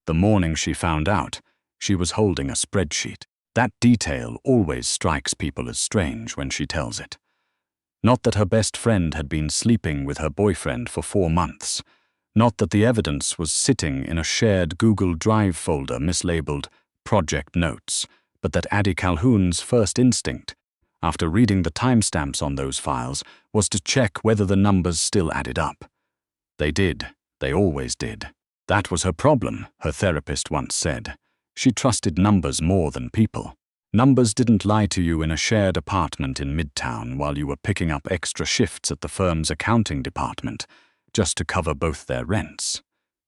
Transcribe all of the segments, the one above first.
The morning she found out, she was holding a spreadsheet. That detail always strikes people as strange when she tells it. Not that her best friend had been sleeping with her boyfriend for 4 months. Not that the evidence was sitting in a shared Google Drive folder mislabeled Project Notes, but that Addie Calhoun's first instinct, after reading the timestamps on those files, was to check whether the numbers still added up. They did. They always did. That was her problem, her therapist once said. She trusted numbers more than people. Numbers didn't lie to you in a shared apartment in Midtown while you were picking up extra shifts at the firm's accounting department, just to cover both their rents.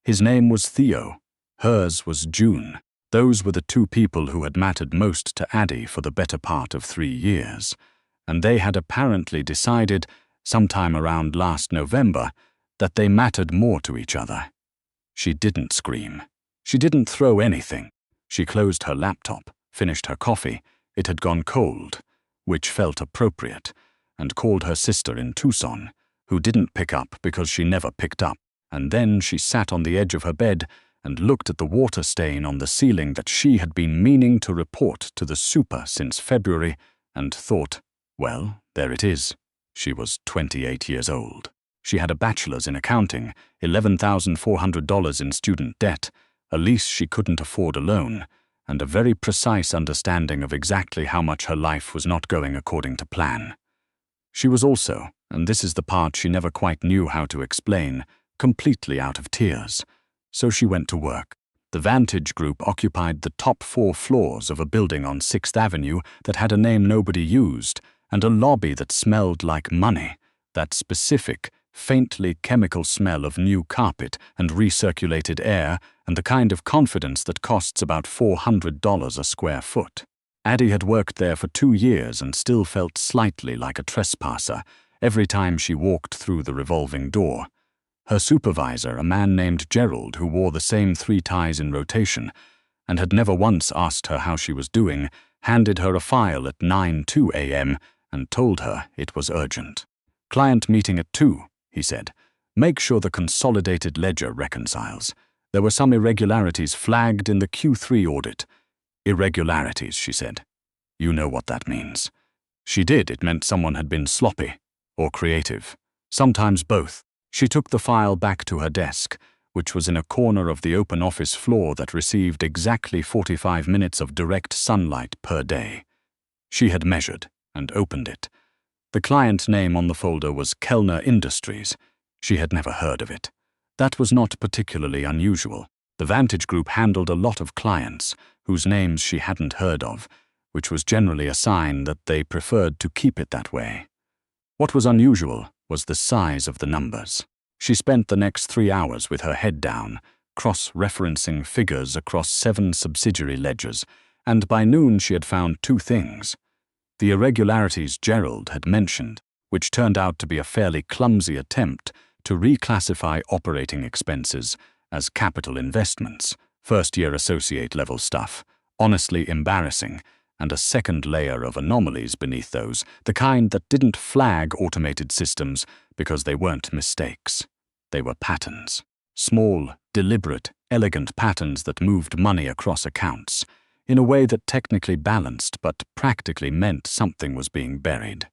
His name was Theo. Hers was June. Those were the two people who had mattered most to Addie for the better part of 3 years, and they had apparently decided, sometime around last November, that they mattered more to each other. She didn't scream. She didn't throw anything. She closed her laptop, finished her coffee, it had gone cold, which felt appropriate, and called her sister in Tucson, who didn't pick up because she never picked up, and then she sat on the edge of her bed and looked at the water stain on the ceiling that she had been meaning to report to the super since February, and thought, well, there it is. She was 28 years old. She had a bachelor's in accounting, $11,400 in student debt, a lease she couldn't afford alone, and a very precise understanding of exactly how much her life was not going according to plan. She was also, and this is the part she never quite knew how to explain, completely out of tears. So she went to work. The Vantage Group occupied the top 4 floors of a building on 6th Avenue that had a name nobody used, and a lobby that smelled like money, that specific, faintly chemical smell of new carpet and recirculated air, and the kind of confidence that costs about $400 a square foot. Addie had worked there for 2 years and still felt slightly like a trespasser every time she walked through the revolving door. Her supervisor, a man named Gerald who wore the same 3 ties in rotation, and had never once asked her how she was doing, handed her a file at 9:02 a.m. and told her it was urgent. "Client meeting at 2, he said. "Make sure the consolidated ledger reconciles. There were some irregularities flagged in the Q3 audit." "Irregularities," she said. "You know what that means." She did. It meant someone had been sloppy or creative. Sometimes both. She took the file back to her desk, which was in a corner of the open office floor that received exactly 45 minutes of direct sunlight per day. She had measured and opened it. The client name on the folder was Kellner Industries. She had never heard of it. That was not particularly unusual. The Vantage Group handled a lot of clients whose names she hadn't heard of, which was generally a sign that they preferred to keep it that way. What was unusual was the size of the numbers. She spent the next 3 hours with her head down, cross-referencing figures across 7 subsidiary ledgers, and by noon she had found 2 things. The irregularities Gerald had mentioned, which turned out to be a fairly clumsy attempt to reclassify operating expenses as capital investments, first-year associate-level stuff, honestly embarrassing, and a second layer of anomalies beneath those, the kind that didn't flag automated systems because they weren't mistakes. They were patterns. Small, deliberate, elegant patterns that moved money across accounts, in a way that technically balanced but practically meant something was being buried.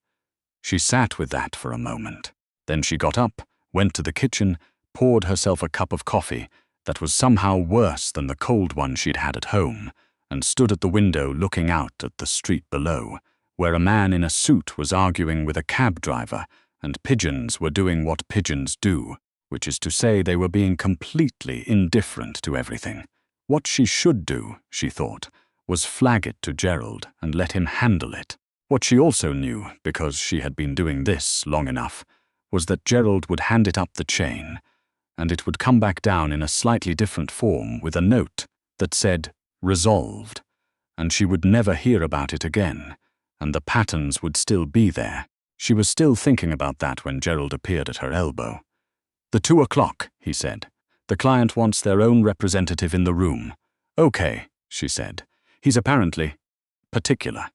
She sat with that for a moment. Then she got up, went to the kitchen, poured herself a cup of coffee that was somehow worse than the cold one she'd had at home, and stood at the window looking out at the street below, where a man in a suit was arguing with a cab driver, and pigeons were doing what pigeons do, which is to say they were being completely indifferent to everything. What she should do, she thought, was flag it to Gerald and let him handle it. What she also knew, because she had been doing this long enough, was that Gerald would hand it up the chain, and it would come back down in a slightly different form with a note that said, "Resolved," and she would never hear about it again, and the patterns would still be there. She was still thinking about that when Gerald appeared at her elbow. "The 2 o'clock, he said. "The client wants their own representative in the room." "Okay," she said. "He's apparently particular."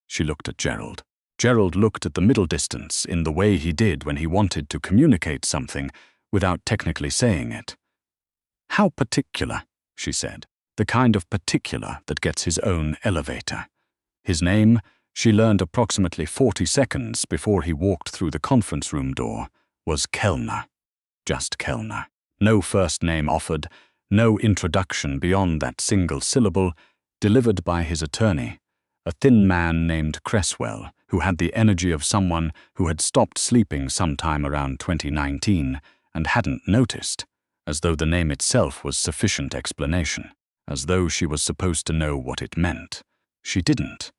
She looked at Gerald. Gerald looked at the middle distance in the way he did when he wanted to communicate something without technically saying it. "How particular?" she said. The kind of particular that gets his own elevator. His name, she learned approximately 40 seconds before he walked through the conference room door, was Kellner. Just Kellner. No first name offered, no introduction beyond that single syllable, delivered by his attorney, a thin man named Cresswell, who had the energy of someone who had stopped sleeping sometime around 2019 and hadn't noticed, as though the name itself was sufficient explanation, as though she was supposed to know what it meant. She didn't,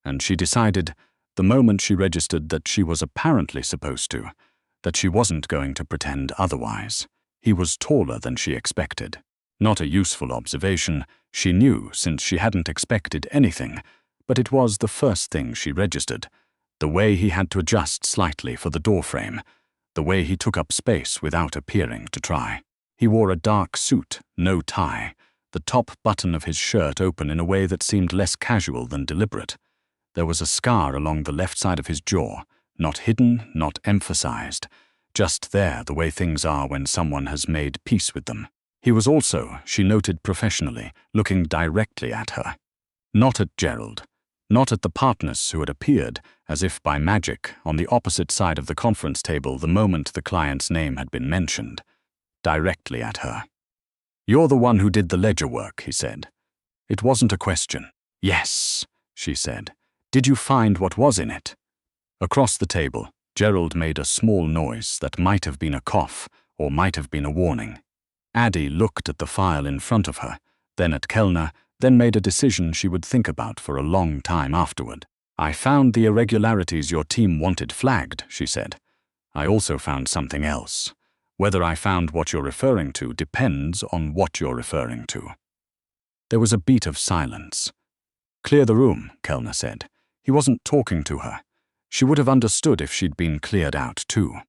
and she decided, the moment she registered that she was apparently supposed to, that she wasn't going to pretend otherwise. He was taller than she expected. Not a useful observation, she knew, since she hadn't expected anything, but it was the first thing she registered. The way he had to adjust slightly for the doorframe, the way he took up space without appearing to try. He wore a dark suit, no tie, the top button of his shirt open in a way that seemed less casual than deliberate. There was a scar along the left side of his jaw, not hidden, not emphasized, just there the way things are when someone has made peace with them. He was also, she noted professionally, looking directly at her. Not at Gerald, not at the partners who had appeared, as if by magic, on the opposite side of the conference table the moment the client's name had been mentioned. Directly at her. "You're the one who did the ledger work," he said. It wasn't a question. "Yes," she said. "Did you find what was in it?" Across the table, Gerald made a small noise that might have been a cough or might have been a warning. Addie looked at the file in front of her, then at Kellner, then made a decision she would think about for a long time afterward. "I found the irregularities your team wanted flagged," she said. "I also found something else. Whether I found what you're referring to depends on what you're referring to." There was a beat of silence. "Clear the room," Kellner said. He wasn't talking to her. She would have understood if she'd been cleared out too.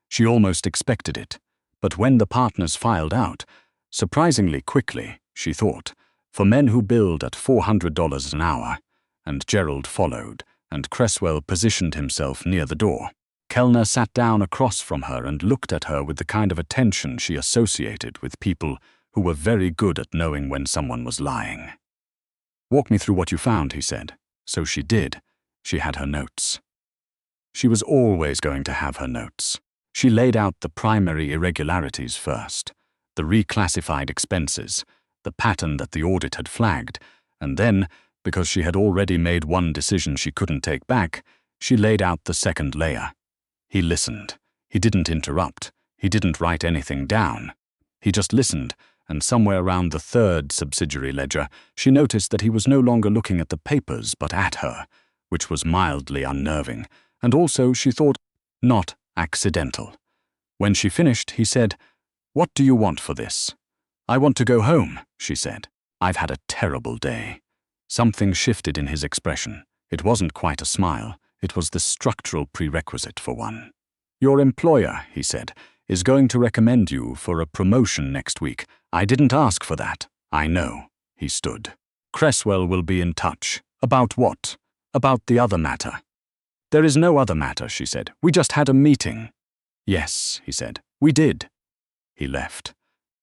She almost expected it. But when the partners filed out, surprisingly quickly, she thought, for men who billed at $400 an hour, and Gerald followed, and Cresswell positioned himself near the door. Kellner sat down across from her and looked at her with the kind of attention she associated with people who were very good at knowing when someone was lying. "Walk me through what you found," he said. So she did. She had her notes. She was always going to have her notes. She laid out the primary irregularities first, the reclassified expenses, the pattern that the audit had flagged, and then, because she had already made one decision she couldn't take back, she laid out the second layer. He listened. He didn't interrupt. He didn't write anything down. He just listened, and somewhere around the third subsidiary ledger, she noticed that he was no longer looking at the papers but at her, which was mildly unnerving, and also, she thought, not accidental. When she finished, he said, "What do you want for this?" "I want to go home," she said. "I've had a terrible day." Something shifted in his expression. It wasn't quite a smile. It was the structural prerequisite for one. "Your employer," he said, "is going to recommend you for a promotion next week. I didn't ask for that." "I know." He stood. "Cresswell will be in touch." "About what?" "About the other matter." "There is no other matter," she said. "We just had a meeting." "Yes," he said. "We did." He left.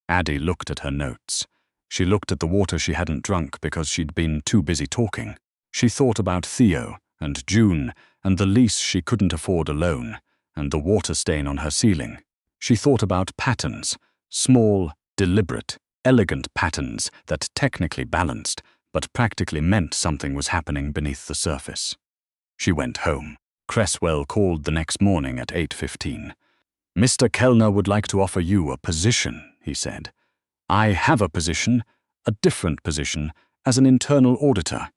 Addie looked at her notes. She looked at the water she hadn't drunk because she'd been too busy talking. She thought about Theo and June and the lease she couldn't afford alone and the water stain on her ceiling. She thought about patterns, small, deliberate, elegant patterns that technically balanced but practically meant something was happening beneath the surface. She went home. Cresswell called the next morning at 8:15. "Mr. Kellner would like to offer you a position," he said. "I have a position, a different position, as an internal auditor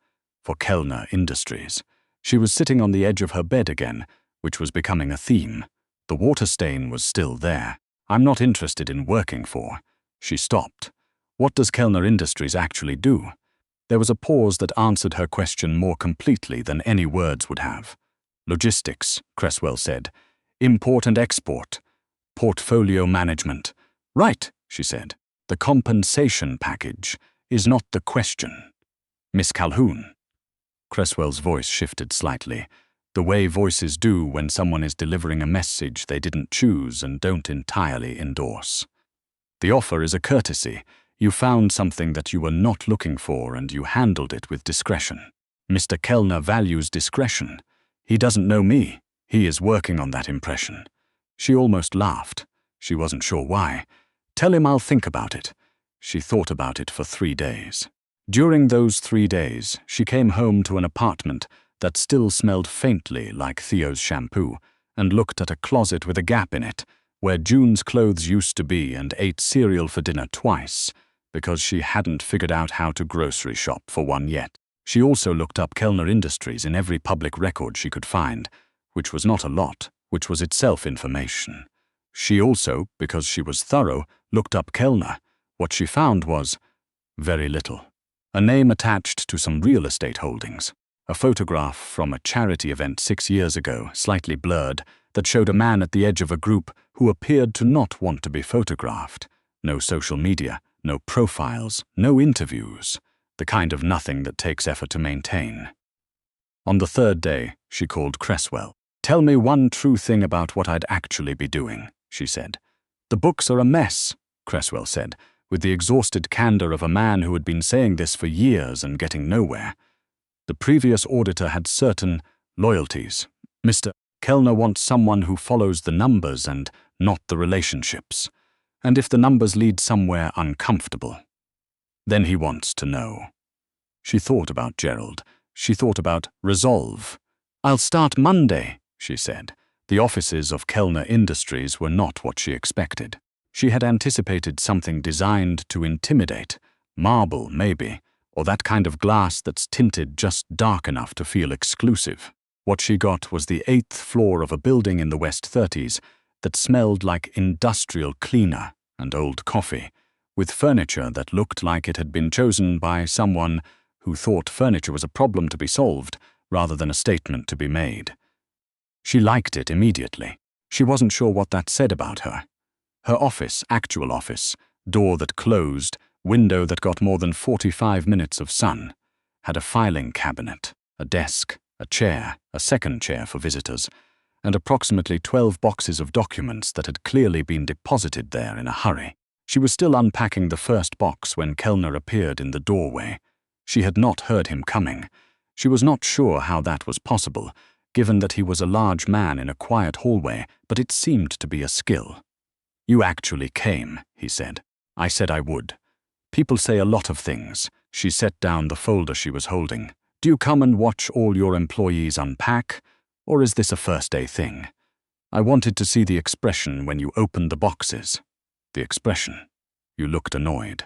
for Kellner Industries." She was sitting on the edge of her bed again, which was becoming a theme. The water stain was still there. "I'm not interested in working for." She stopped. "What does Kellner Industries actually do?" There was a pause that answered her question more completely than any words would have. "Logistics," Cresswell said. "Import and export. Portfolio management." "Right," she said. "The compensation package is not the question. Miss Calhoun." Cresswell's voice shifted slightly, the way voices do when someone is delivering a message they didn't choose and don't entirely endorse. "The offer is a courtesy. You found something that you were not looking for and you handled it with discretion. Mr. Kellner values discretion. He doesn't know me. He is working on that impression. She almost laughed. She wasn't sure why. Tell him I'll think about it. She thought about it for 3 days. During those 3 days, she came home to an apartment that still smelled faintly like Theo's shampoo and looked at a closet with a gap in it where June's clothes used to be and ate cereal for dinner twice because she hadn't figured out how to grocery shop for one yet. She also looked up Kellner Industries in every public record she could find, which was not a lot, which was itself information. She also, because she was thorough, looked up Kellner. What she found was very little. A name attached to some real estate holdings. A photograph from a charity event 6 years ago, slightly blurred, that showed a man at the edge of a group who appeared to not want to be photographed. No social media, no profiles, no interviews. The kind of nothing that takes effort to maintain. On the 3rd day, she called Cresswell. Tell me one true thing about what I'd actually be doing, she said. The books are a mess, Cresswell said, with the exhausted candor of a man who had been saying this for years and getting nowhere. The previous auditor had certain loyalties. Mr. Kellner wants someone who follows the numbers and not the relationships. And if the numbers lead somewhere uncomfortable, then he wants to know. She thought about Gerald. She thought about resolve. I'll start Monday, she said. The offices of Kellner Industries were not what she expected. She had anticipated something designed to intimidate. Marble, maybe, or that kind of glass that's tinted just dark enough to feel exclusive. What she got was the 8th floor of a building in the West 30s that smelled like industrial cleaner and old coffee, with furniture that looked like it had been chosen by someone who thought furniture was a problem to be solved rather than a statement to be made. She liked it immediately. She wasn't sure what that said about her. Her office, actual office, door that closed, window that got more than 45 minutes of sun, had a filing cabinet, a desk, a chair, a second chair for visitors, and approximately 12 boxes of documents that had clearly been deposited there in a hurry. She was still unpacking the first box when Kellner appeared in the doorway. She had not heard him coming. She was not sure how that was possible, given that he was a large man in a quiet hallway, but it seemed to be a skill. You actually came, he said. I said I would. People say a lot of things. She set down the folder she was holding. Do you come and watch all your employees unpack, or is this a first-day thing? I wanted to see the expression when you opened the boxes. The expression. You looked annoyed.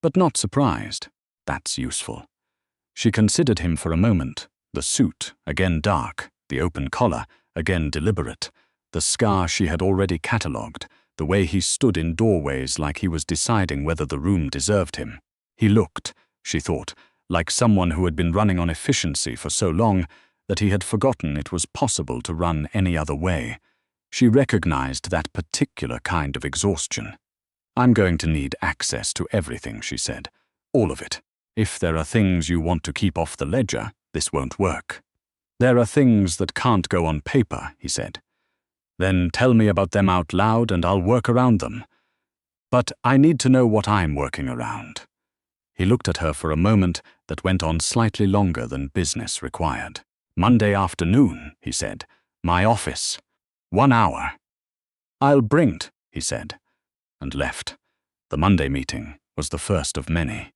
But not surprised. That's useful. She considered him for a moment. The suit, again dark. The open collar, again deliberate. The scar she had already catalogued. The way he stood in doorways like he was deciding whether the room deserved him. He looked, she thought, like someone who had been running on efficiency for so long that he had forgotten it was possible to run any other way. She recognized that particular kind of exhaustion. I'm going to need access to everything, she said. All of it. If there are things you want to keep off the ledger, this won't work. There are things that can't go on paper, he said. Then tell me about them out loud and I'll work around them. But I need to know what I'm working around. He looked at her for a moment that went on slightly longer than business required. Monday afternoon, he said. My office. 1 hour. I'll bring it, he said, and left. The Monday meeting was the first of many.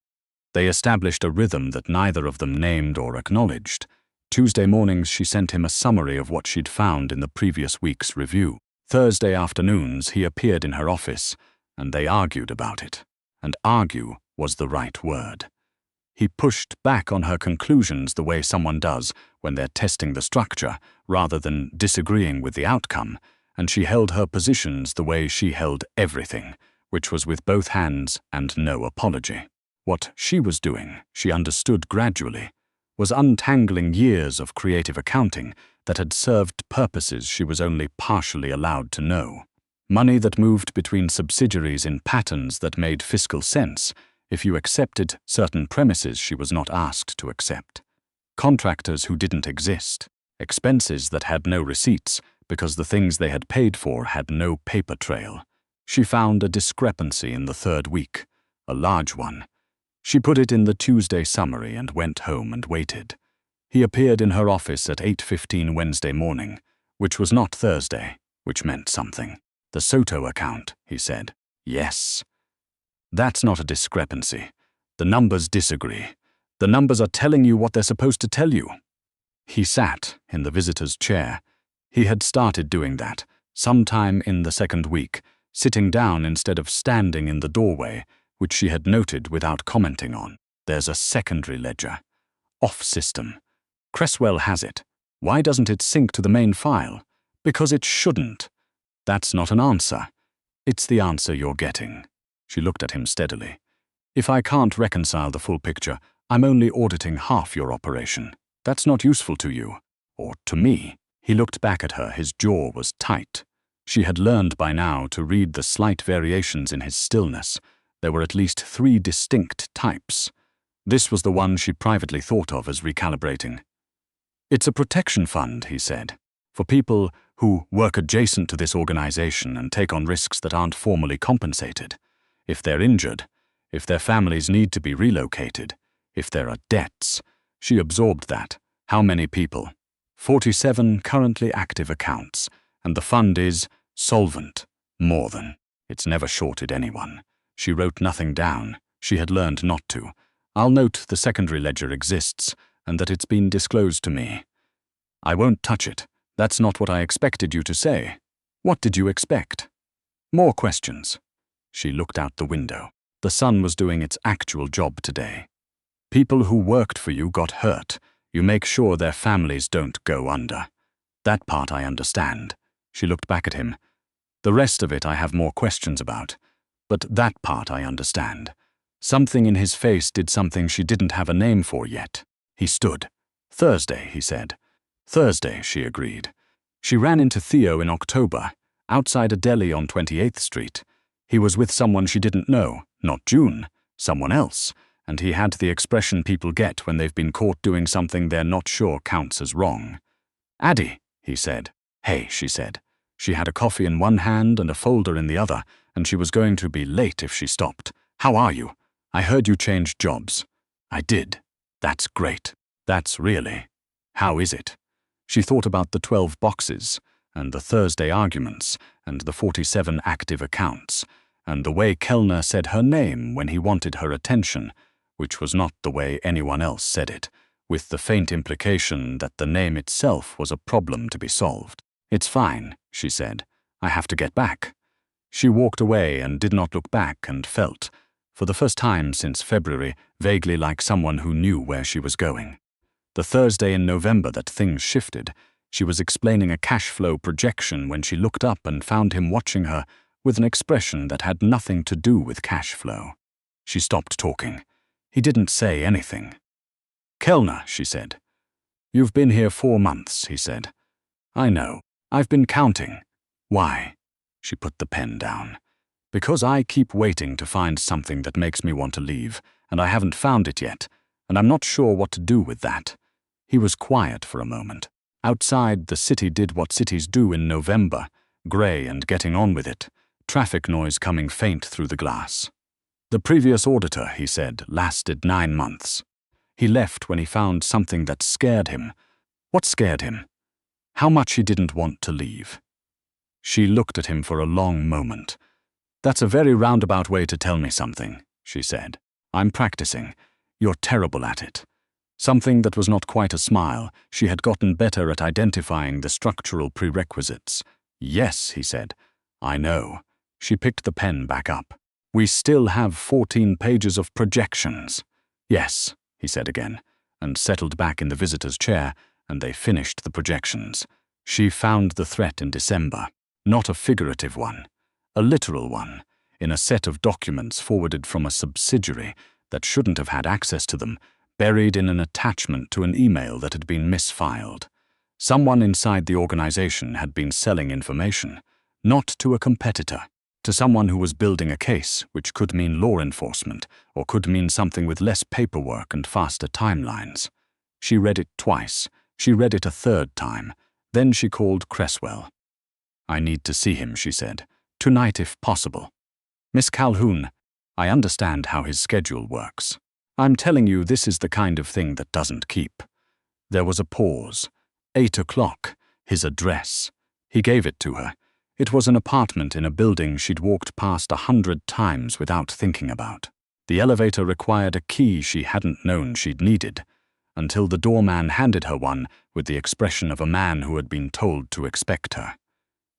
They established a rhythm that neither of them named or acknowledged. Tuesday mornings she sent him a summary of what she'd found in the previous week's review. Thursday afternoons he appeared in her office, and they argued about it. And argue was the right word. He pushed back on her conclusions the way someone does when they're testing the structure, rather than disagreeing with the outcome, and she held her positions the way she held everything, which was with both hands and no apology. What she was doing, she understood gradually, was untangling years of creative accounting that had served purposes she was only partially allowed to know. Money that moved between subsidiaries in patterns that made fiscal sense if you accepted certain premises she was not asked to accept. Contractors who didn't exist. Expenses that had no receipts because the things they had paid for had no paper trail. She found a discrepancy in the 3rd week. a large one. She put it in the Tuesday summary and went home and waited. He appeared in her office at 8:15 Wednesday morning, which was not Thursday, which meant something. "The Soto account," he said. "Yes." "That's not a discrepancy. The numbers disagree. The numbers are telling you what they're supposed to tell you." He sat in the visitor's chair. He had started doing that sometime in the second week, sitting down instead of standing in the doorway, which she had noted without commenting on. "There's a secondary ledger. Off-system. Cresswell has it. Why doesn't it sync to the main file? Because it shouldn't." "That's not an answer. It's the answer you're getting." She looked at him steadily. "If I can't reconcile the full picture, I'm only auditing half your operation. That's not useful to you. Or to me." He looked back at her. His jaw was tight. She had learned by now to read the slight variations in his stillness. There were at least 3 distinct types. This was the one she privately thought of as recalibrating. "It's a protection fund," he said, "for people who work adjacent to this organization and take on risks that aren't formally compensated. If they're injured, if their families need to be relocated, if there are debts." She absorbed that. How many people? 47 currently active accounts, and the fund is solvent. More than. It's never shorted anyone. She wrote nothing down. She had learned not to. "I'll note the secondary ledger exists, and that it's been disclosed to me." "I won't touch it. That's not what I expected you to say." "What did you expect?" "More questions." She looked out the window. The sun was doing its actual job today. "People who worked for you got hurt. You make sure their families don't go under. That part I understand." She looked back at him. "The rest of it I have more questions about. But that part I understand." Something in his face did something she didn't have a name for yet. He stood. "Thursday," he said. "Thursday," she agreed. She ran into Theo in October, outside a deli on 28th Street. He was with someone she didn't know, not June, someone else, and he had the expression people get when they've been caught doing something they're not sure counts as wrong. "Addie," he said. "Hey," she said. She had a coffee in one hand and a folder in the other, and she was going to be late if she stopped. "How are you? I heard you changed jobs." "I did." "That's great." "That's really. How is it?" She thought about the 12 boxes, and the Thursday arguments, and the 47 active accounts, and the way Kellner said her name when he wanted her attention, which was not the way anyone else said it, with the faint implication that the name itself was a problem to be solved. "It's fine," she said. "I have to get back." She walked away and did not look back and felt, for the first time since February, vaguely like someone who knew where she was going. The Thursday in November that things shifted, she was explaining a cash flow projection when she looked up and found him watching her with an expression that had nothing to do with cash flow. She stopped talking. He didn't say anything. "Kellner," she said. "You've been here 4 months," he said. "I know. I've been counting." "Why?" She put the pen down. "Because I keep waiting to find something that makes me want to leave, and I haven't found it yet, and I'm not sure what to do with that." He was quiet for a moment. Outside, the city did what cities do in November, grey and getting on with it, traffic noise coming faint through the glass. "The previous auditor," he said, "lasted 9 months. He left when he found something that scared him." What scared him? How much he didn't want to leave. She looked at him for a long moment. "That's a very roundabout way to tell me something," she said. "I'm practicing. You're terrible at it." Something that was not quite a smile. She had gotten better at identifying the structural prerequisites. "Yes," he said. "I know." She picked the pen back up. "We still have 14 pages of projections." "Yes," he said again, and settled back in the visitor's chair, and they finished the projections. She found the threat in December. Not a figurative one. A literal one, in a set of documents forwarded from a subsidiary that shouldn't have had access to them, buried in an attachment to an email that had been misfiled. Someone inside the organization had been selling information, not to a competitor, to someone who was building a case, which could mean law enforcement, or could mean something with less paperwork and faster timelines. She read it twice. She read it a third time. Then she called Cresswell. "I need to see him," she said. "Tonight if possible." "Miss Calhoun." I understand how his schedule works. I'm telling you, this is the kind of thing that doesn't keep." There was a pause. 8 o'clock. His address. He gave it to her. It was an apartment in a building she'd walked past 100 times without thinking about. The elevator required a key she hadn't known she'd needed, until the doorman handed her one with the expression of a man who had been told to expect her.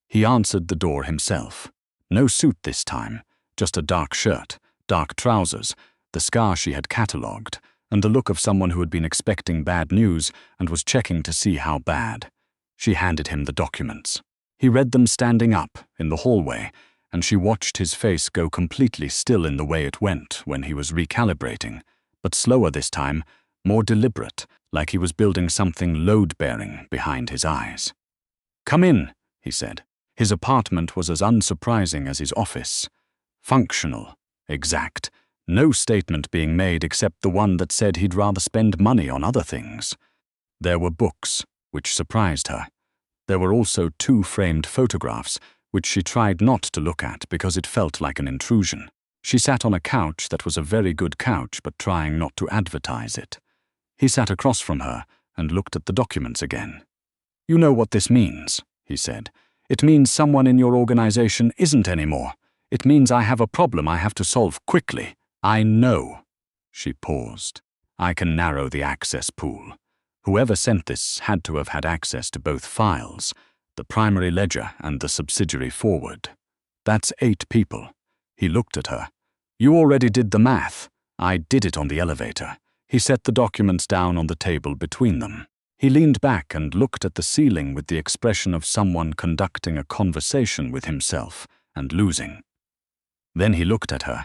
He answered the door himself. No suit this time, just a dark shirt, dark trousers, the scar she had catalogued, and the look of someone who had been expecting bad news and was checking to see how bad. She handed him the documents. He read them standing up in the hallway, and she watched his face go completely still in the way it went when he was recalibrating, but slower this time, more deliberate, like he was building something load-bearing behind his eyes. "Come in," he said. His apartment was as unsurprising as his office. Functional, exact, no statement being made except the one that said he'd rather spend money on other things. There were books, which surprised her. There were also 2 framed photographs, which she tried not to look at because it felt like an intrusion. She sat on a couch that was a very good couch, but trying not to advertise it. He sat across from her and looked at the documents again. "You know what this means," he said. "It means someone in your organization isn't anymore. It means I have a problem I have to solve quickly. I know." She paused. "I can narrow the access pool. Whoever sent this had to have had access to both files, the primary ledger and the subsidiary forward. That's 8 people." He looked at her. "You already did the math. I did it on the elevator." He set the documents down on the table between them. He leaned back and looked at the ceiling with the expression of someone conducting a conversation with himself and losing. Then he looked at her.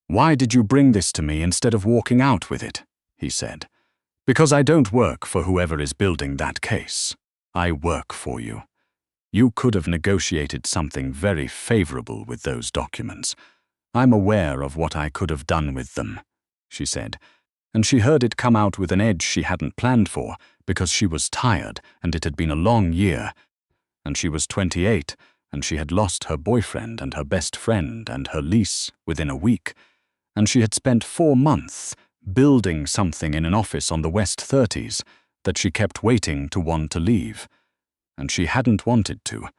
"Why did you bring this to me instead of walking out with it?" he said. "Because I don't work for whoever is building that case. I work for you. You could have negotiated something very favorable with those documents. I'm aware of what I could have done with them," she said, and she heard it come out with an edge she hadn't planned for because she was tired and it had been a long year, and she was 28 and she had lost her boyfriend and her best friend and her lease within a week, and she had spent 4 months building something in an office on the West 30s that she kept waiting to want to leave. And she hadn't wanted to,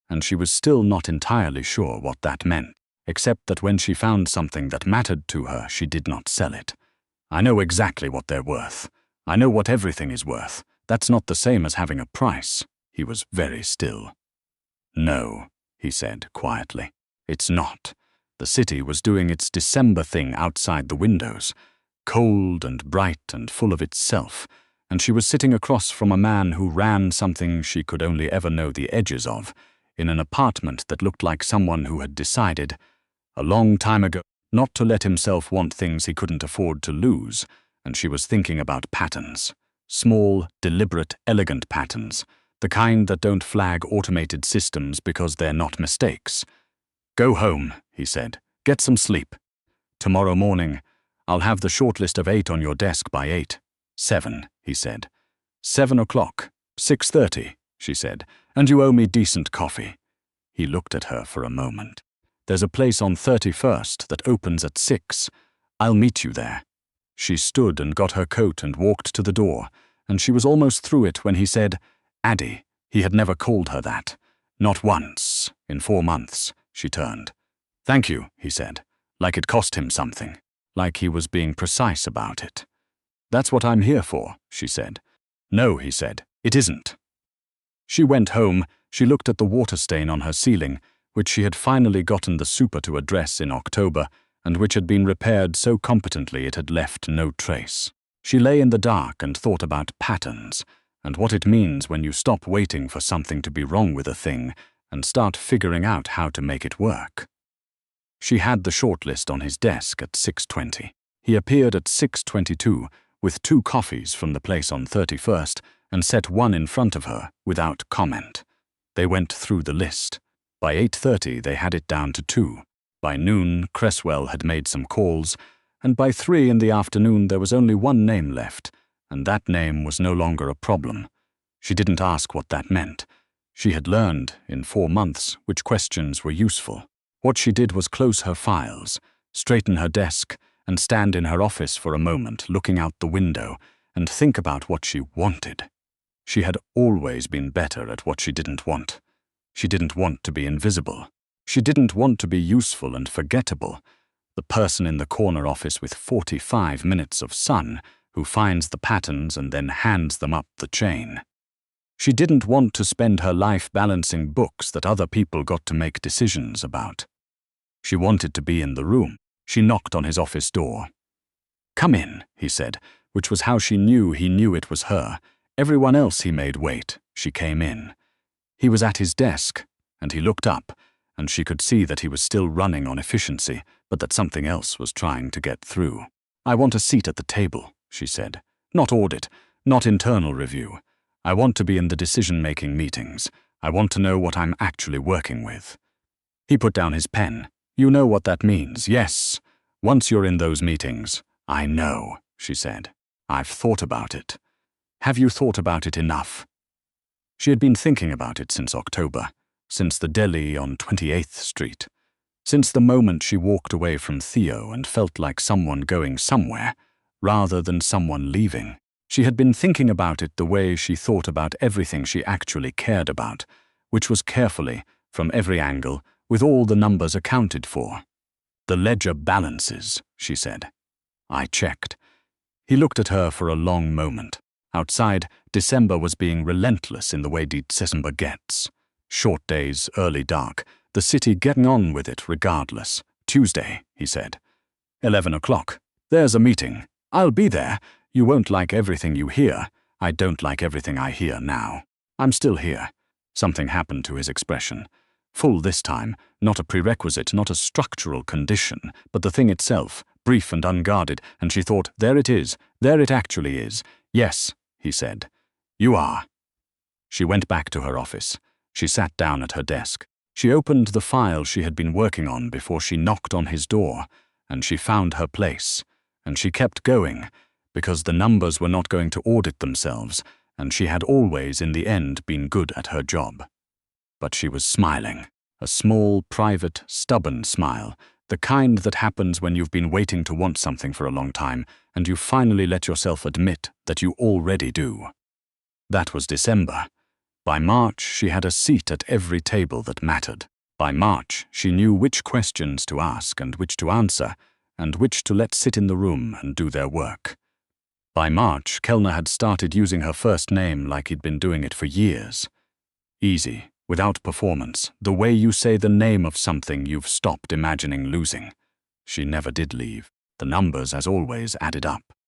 and she was still not entirely sure what that meant, except that when she found something that mattered to her, she did not sell it. "I know exactly what they're worth. I know what everything is worth. That's not the same as having a price." He was very still. "No," he said quietly. "It's not." The city was doing its December thing outside the windows, cold and bright and full of itself, and she was sitting across from a man who ran something she could only ever know the edges of, in an apartment that looked like someone who had decided, a long time ago, not to let himself want things he couldn't afford to lose, and she was thinking about patterns. Small, deliberate, elegant patterns, the kind that don't flag automated systems because they're not mistakes. "Go home," he said. "Get some sleep. Tomorrow morning, I'll have the shortlist of 8 on your desk by 8. 7, he said. 7 o'clock. 6:30, she said. And you owe me decent coffee." He looked at her for a moment. "There's a place on 31st that opens at 6. I'll meet you there." She stood and got her coat and walked to the door, and she was almost through it when he said, "Addie." He had never called her that. Not once, in 4 months. She turned. "Thank you," he said, like it cost him something, like he was being precise about it. "That's what I'm here for," she said. "No," he said, "it isn't." She went home. She looked at the water stain on her ceiling, which she had finally gotten the super to address in October, and which had been repaired so competently it had left no trace. She lay in the dark and thought about patterns, and what it means when you stop waiting for something to be wrong with a thing and start figuring out how to make it work. She had the shortlist on his desk at 6:20. He appeared at 6:22 with 2 coffees from the place on 31st and set one in front of her without comment. They went through the list. By 8:30 they had it down to 2. By noon, Cresswell had made some calls, and by 3 in the afternoon there was only one name left, and that name was no longer a problem. She didn't ask what that meant. She had learned, in 4 months, which questions were useful. What she did was close her files, straighten her desk, and stand in her office for a moment, looking out the window, and think about what she wanted. She had always been better at what she didn't want. She didn't want to be invisible. She didn't want to be useful and forgettable. The person in the corner office with 45 minutes of sun, who finds the patterns and then hands them up the chain. She didn't want to spend her life balancing books that other people got to make decisions about. She wanted to be in the room. She knocked on his office door. "Come in," he said, which was how she knew he knew it was her. Everyone else he made wait. She came in. He was at his desk, and he looked up, and she could see that he was still running on efficiency, but that something else was trying to get through. "I want a seat at the table," she said. "Not audit, not internal review. I want to be in the decision-making meetings. I want to know what I'm actually working with." He put down his pen. "You know what that means, yes. Once you're in those meetings." "I know," she said. "I've thought about it." "Have you thought about it enough?" She had been thinking about it since October, since the deli on 28th Street, since the moment she walked away from Theo and felt like someone going somewhere, rather than someone leaving. She had been thinking about it the way she thought about everything she actually cared about, which was carefully, from every angle, with all the numbers accounted for. "The ledger balances," she said. I checked. He looked at her for a long moment. Outside, December was being relentless in the way December gets. Short days, early dark, the city getting on with it regardless. "Tuesday," he said. 11 o'clock. "There's a meeting. I'll be there. You won't like everything you hear. I don't like everything I hear now. I'm still here." Something happened to his expression. Full this time, not a prerequisite, not a structural condition, but the thing itself, brief and unguarded, and she thought, there it is, there it actually is. "Yes," he said. "You are." She went back to her office. She sat down at her desk. She opened the file she had been working on before she knocked on his door, and she found her place. And she kept going, because the numbers were not going to audit themselves, and she had always, in the end, been good at her job. But she was smiling, a small, private, stubborn smile, the kind that happens when you've been waiting to want something for a long time, and you finally let yourself admit that you already do. That was December. By March, she had a seat at every table that mattered. By March, she knew which questions to ask and which to answer, and which to let sit in the room and do their work. By March, Kellner had started using her first name like he'd been doing it for years. Easy, without performance, the way you say the name of something you've stopped imagining losing. She never did leave. The numbers, as always, added up.